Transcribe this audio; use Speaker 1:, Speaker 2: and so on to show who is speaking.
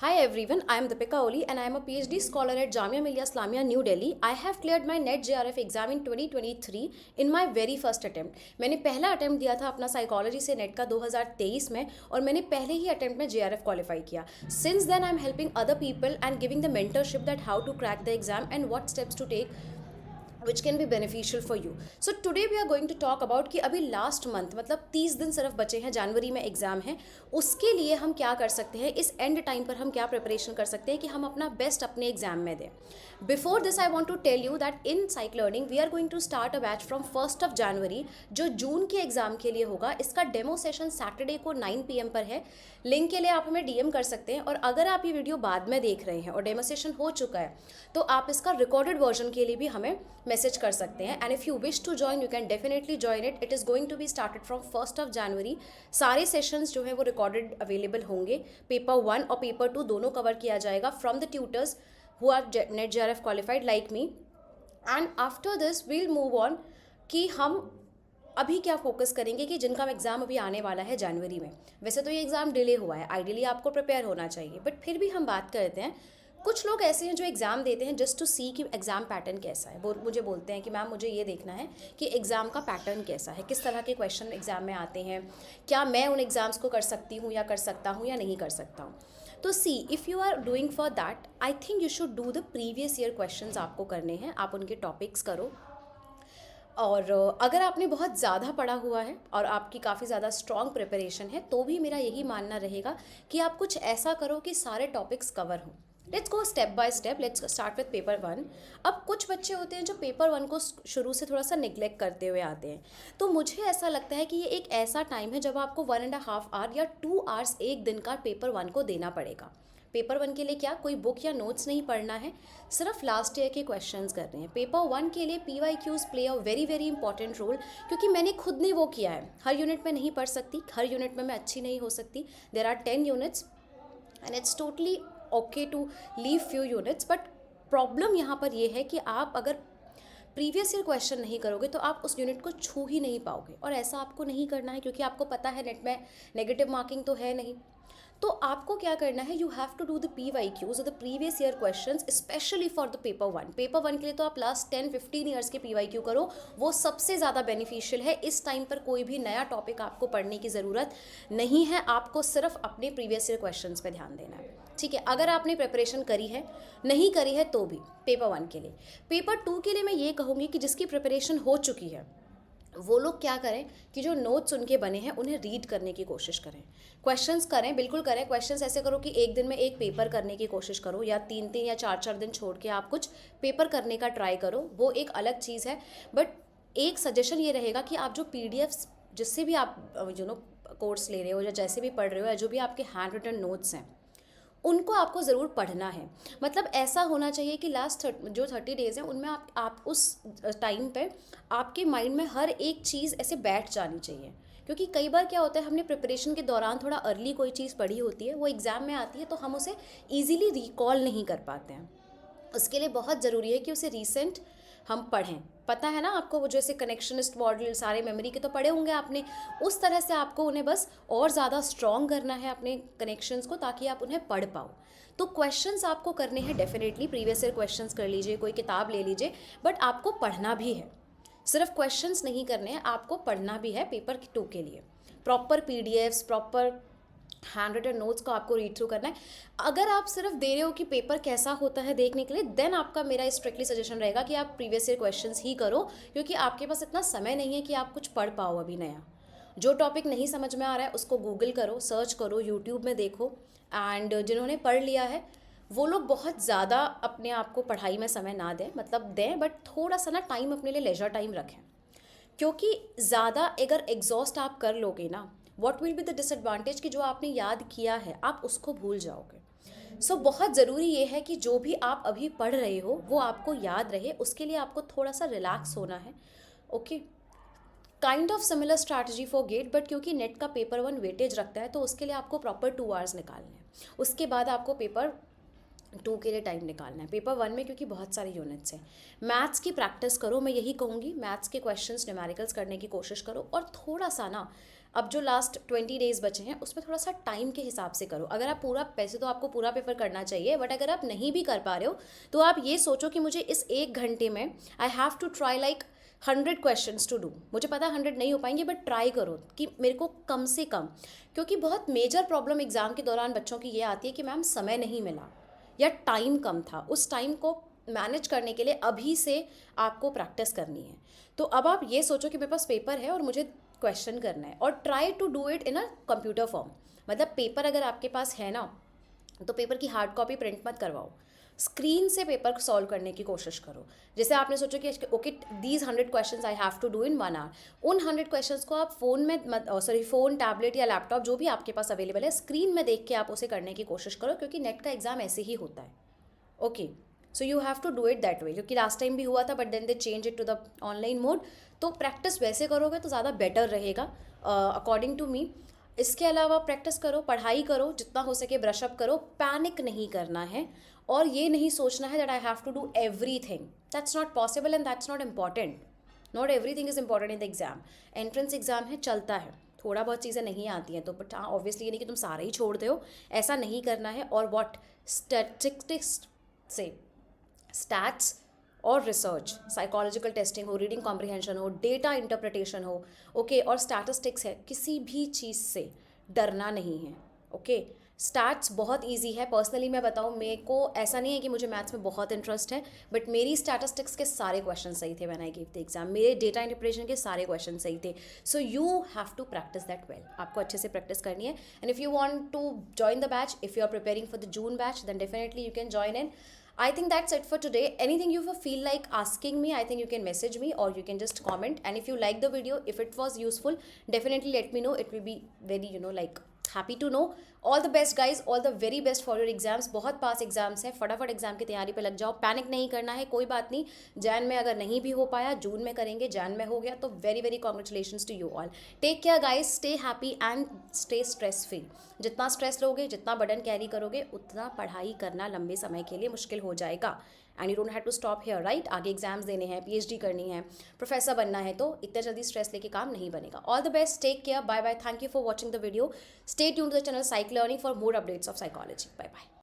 Speaker 1: Hi everyone, I am Deepika Oli and I am a PhD scholar at Jamia Millia Islamia, New Delhi. I have cleared my NET JRF exam in 2023 in my very first attempt. मैंने पहला attempt दिया था अपना psychology से net का 2023 में और मैंने पहले ही अटेम्प्ट में JRF क्वालिफाई किया. Since then I am helping other people and giving the mentorship that how to crack the exam and what steps to take which can be beneficial for you. So today we are going to talk about कि अभी last month मतलब 30 दिन सिर्फ बचे हैं, जनवरी में exam है, उसके लिए हम क्या कर सकते हैं, इस एंड टाइम पर हम क्या प्रिपरेशन कर सकते हैं कि हम अपना बेस्ट अपने एग्जाम में दें. Before this I want to tell you that in psych learning we are going to start a batch from 1 January जो जून के एग्जाम के लिए होगा. इसका डेमो सेशन सैटरडे को 9 PM पर है. लिंक के लिए आप हमें DM कर सकते हैं और अगर आप ये वीडियो बाद में देख रहे हैं और डेमो सेशन हो चुका है तो आप इसका रिकॉर्डेड वर्जन के लिए भी हमें मैसेज कर सकते हैं. And if you wish to join you can definitely join it. It is going to be started from 1 January. सारे सेशंस जो है वो रिकॉर्डेड अवेलेबल होंगे. पेपर 1 और पेपर 2 दोनों कवर किया जाएगा from the tutors who are NET JRF qualified like me. And after this we'll move on कि हम अभी क्या फोकस करेंगे कि जिनका एग्ज़ाम अभी आने वाला है जनवरी में. वैसे तो ये एग्ज़ाम डिले हुआ है, आइडियली आपको प्रिपेयर होना चाहिए, बट फिर भी हम बात करते हैं. कुछ लोग ऐसे हैं जो एग्ज़ाम देते हैं जस्ट टू सी कि एग्ज़ाम पैटर्न कैसा है. वो मुझे बोलते हैं कि मैम मुझे ये देखना है कि एग्ज़ाम का पैटर्न कैसा है, किस तरह के क्वेश्चन एग्ज़ाम में आते हैं, क्या मैं उन एग्ज़ाम्स को कर सकती हूँ या कर सकता हूँ या नहीं कर सकता हूँ. तो see if you are doing for that I think you should do the previous year questions. आपको करने हैं, आप उनके टॉपिक्स करो. और अगर आपने बहुत ज़्यादा पढ़ा हुआ है और आपकी काफ़ी ज़्यादा स्ट्रॉन्ग प्रिपरेशन है तो भी मेरा यही मानना रहेगा कि आप कुछ ऐसा करो कि सारे टॉपिक्स कवर हों. Let's go step by step. Let's start with paper 1. अब कुछ बच्चे होते हैं जो पेपर 1 को शुरू से थोड़ा सा निगलेक्ट करते हुए आते हैं. तो मुझे ऐसा लगता है कि ये एक ऐसा टाइम है जब आपको 1.5 आवर या 2 आवर्स एक दिन का पेपर 1 को देना पड़ेगा. पेपर 1 के लिए क्या कोई बुक या नोट्स नहीं पढ़ना है, सिर्फ लास्ट ईयर के क्वेश्चंस करने हैं. पेपर 1 के लिए PYQs play a very very important role, क्योंकि मैंने खुद ने वो किया है. हर यूनिट में नहीं पढ़ सकती, हर यूनिट में मैं अच्छी नहीं हो सकती. There are 10 units and it's totally okay to leave few units. But problem यहाँ पर ये है कि आप अगर प्रीवियस ईयर क्वेश्चन नहीं करोगे तो आप उस यूनिट को छू ही नहीं पाओगे, और ऐसा आपको नहीं करना है क्योंकि आपको पता है नेट में नेगेटिव मार्किंग तो है नहीं. तो आपको क्या करना है, you have to do the PYQs the previous year questions specially for the paper 1. Paper 1 के लिए तो आप लास्ट 10-15 ईयर्स के PYQ करो, वो सबसे ज़्यादा बेनिफिशियल है. इस टाइम पर कोई भी नया टॉपिक आपको पढ़ने की ज़रूरत नहीं है, आपको सिर्फ अपने प्रीवियस ईयर क्वेश्चंस पे ध्यान देना है. ठीक है, अगर आपने प्रिपरेशन करी है, नहीं करी है तो भी पेपर 1 के लिए. पेपर 2 के लिए मैं ये कहूँगी कि जिसकी प्रिपरेशन हो चुकी है वो लोग क्या करें कि जो नोट्स उनके बने हैं उन्हें रीड करने की कोशिश करें. क्वेश्चंस करें, बिल्कुल करें. क्वेश्चंस ऐसे करो कि एक दिन में एक पेपर करने की कोशिश करो, या 3-3 या 4-4 दिन छोड़ के आप कुछ पेपर करने का ट्राई करो, वो एक अलग चीज़ है. बट एक सजेशन ये रहेगा कि आप जो PDFs जिससे भी आप कोर्स ले रहे हो या जैसे भी पढ़ रहे हो या जो भी आपके हैंड रिटन नोट्स हैं उनको आपको ज़रूर पढ़ना है. मतलब ऐसा होना चाहिए कि लास्ट जो 30 डेज़ हैं उनमें आप उस टाइम पे आपके माइंड में हर एक चीज़ ऐसे बैठ जानी चाहिए. क्योंकि कई बार क्या होता है, हमने प्रिपरेशन के दौरान थोड़ा अर्ली कोई चीज़ पढ़ी होती है, वो एग्ज़ाम में आती है तो हम उसे ईज़िली रिकॉल नहीं कर पाते हैं. उसके लिए बहुत ज़रूरी है कि उसे रीसेंट हम पढ़ें. पता है ना आपको, वो जैसे कनेक्शनिस्ट मॉडल सारे मेमोरी के तो पढ़े होंगे आपने, उस तरह से आपको उन्हें बस और ज़्यादा स्ट्रॉन्ग करना है अपने कनेक्शंस को, ताकि आप उन्हें पढ़ पाओ. तो क्वेश्चंस आपको करने हैं डेफिनेटली, प्रीवियस ईयर क्वेश्चंस कर लीजिए, कोई किताब ले लीजिए, बट आपको पढ़ना भी है. सिर्फ क्वेश्चंस नहीं करने हैं, आपको पढ़ना भी है पेपर 2 के लिए. Proper PDFs, proper handwritten notes को आपको रीड थ्रू करना है. अगर आप सिर्फ दे रहे हो कि पेपर कैसा होता है देखने के लिए, देन आपका मेरा स्ट्रिक्टली सजेशन रहेगा कि आप प्रीवियस ईयर क्वेश्चंस ही करो, क्योंकि आपके पास इतना समय नहीं है कि आप कुछ पढ़ पाओ अभी नया. जो टॉपिक नहीं समझ में आ रहा है उसको गूगल करो, सर्च करो, यूट्यूब में देखो. एंड जिन्होंने पढ़ लिया है वो लोग बहुत ज़्यादा अपने आप को पढ़ाई में समय ना दें, मतलब दें बट थोड़ा सा ना टाइम अपने लिए लेजर टाइम रखें. क्योंकि ज़्यादा अगर एग्जॉस्ट आप कर लोगे ना, what will be the disadvantage कि जो आपने याद किया है आप उसको भूल जाओगे. सो बहुत ज़रूरी ये है कि जो भी आप अभी पढ़ रहे हो वो आपको याद रहे, उसके लिए आपको थोड़ा सा रिलैक्स होना है. Okay, kind of similar strategy for GATE, but क्योंकि नेट का पेपर 1 वेटेज रखता है तो उसके लिए आपको प्रॉपर 2 आवर्स निकालने हैं. उसके बाद आपको पेपर 2 के लिए टाइम निकालना है. पेपर 1 में क्योंकि बहुत सारे यूनिट्स हैं. मैथ्स की प्रैक्टिस करो, मैं यही कहूँगी. मैथ्स के क्वेश्चंस न्यूमेरिकल्स करने की कोशिश करो, और थोड़ा सा ना अब जो लास्ट 20 डेज़ बचे हैं उसमें थोड़ा सा टाइम के हिसाब से करो। अगर आप पूरा, पैसे तो आपको पूरा पेपर करना चाहिए, बट अगर आप नहीं भी कर पा रहे हो तो आप ये सोचो कि मुझे इस 1 घंटे में I have to try like 100 questions to do. मुझे पता है 100 नहीं हो पाएंगे, बट ट्राई करो कि मेरे को कम से कम, क्योंकि बहुत मेजर प्रॉब्लम एग्ज़ाम के दौरान बच्चों की ये आती है कि मैम समय नहीं मिला या टाइम कम था। उस टाइम को मैनेज करने के लिए अभी से आपको प्रैक्टिस करनी है। तो अब आप ये सोचो कि मेरे पास पेपर है और मुझे क्वेश्चन करना है, और try to do it in a computer form. मतलब पेपर अगर आपके पास है ना, तो पेपर की हार्ड कॉपी प्रिंट मत करवाओ, स्क्रीन से पेपर सॉल्व करने की कोशिश करो। जैसे आपने सोचो कि okay these 100 questions I have to do in 1 hour, उन 100 क्वेश्चंस को आप फ़ोन में फ़ोन, टैबलेट या लैपटॉप जो भी आपके पास अवेलेबल है, स्क्रीन में देख के आप उसे करने की कोशिश करो, क्योंकि नेट का एग्ज़ाम ऐसे ही होता है। Okay, so you have to do it that way, क्योंकि लास्ट टाइम भी हुआ था but then they change it to the online mode. तो प्रैक्टिस वैसे करोगे तो ज़्यादा बेटर रहेगा अकॉर्डिंग टू मी। इसके अलावा प्रैक्टिस करो, पढ़ाई करो, जितना हो सके ब्रशअप करो, पैनिक नहीं करना है, और ये नहीं सोचना है that I have to do everything. That's not possible and that's not important. Not everything is important in the exam. Entrance exam है, चलता है, थोड़ा बहुत चीज़ें नहीं आती हैं तो, बट हाँ ऑब्वियसली ये नहीं कि तुम सारे ही छोड़ दो, ऐसा नहीं करना है। और व्हाट स्टैटिस्टिक्स से, स्टैट्स और रिसर्च, साइकोलॉजिकल टेस्टिंग हो, रीडिंग कॉम्प्रिहेंशन हो, डेटा इंटरप्रिटेशन हो, ओके, और स्टैटिस्टिक्स है, किसी भी चीज़ से डरना नहीं है। ओके, स्टैट्स बहुत इजी है। पर्सनली मैं बताऊँ, मेरे को ऐसा नहीं है कि मुझे मैथ्स में बहुत इंटरेस्ट है, बट मेरी स्टैटिस्टिक्स के सारे क्वेश्चन सही थे when I give the exam, मेरे डेटा इंटरप्रिटेशन के सारे क्वेश्चन सही थे। So you have to practise that well, आपको अच्छे से प्रैक्टिस करनी है। And if you want to join the batch, if you are preparing for the June batch, then definitely you can join in. I think that's it for today. Anything you feel like asking me, I think you can message me or you can just comment. And if you like the video, if it was useful, definitely let me know. It will be very, like happy to know. All the best guys, all the very best for your exams. बहुत पास exams हैं, फटाफट exam की तैयारी पे लग जाओ, panic नहीं करना है, कोई बात नहीं। जैन में अगर नहीं भी हो पाया, जून में करेंगे, जैन में हो गया तो very very congratulations to you all. Take care guys, stay happy and stay stress free. जितना स्ट्रेस लोगे, जितना बर्डन कैरी करोगे, उतना पढ़ाई करना लंबे समय के लिए मुश्किल हो जाएगा। And you don't have to stop here, right? आगे एग्जाम्स देने हैं, पीएचडी करनी है, प्रोफेसर बनना है, तो इतने जल्दी स्ट्रेस लेके काम नहीं बनेगा। All the best, take care, bye bye, thank you for watching the video, stay tuned to the channel psych learning for more updates of psychology. Bye bye.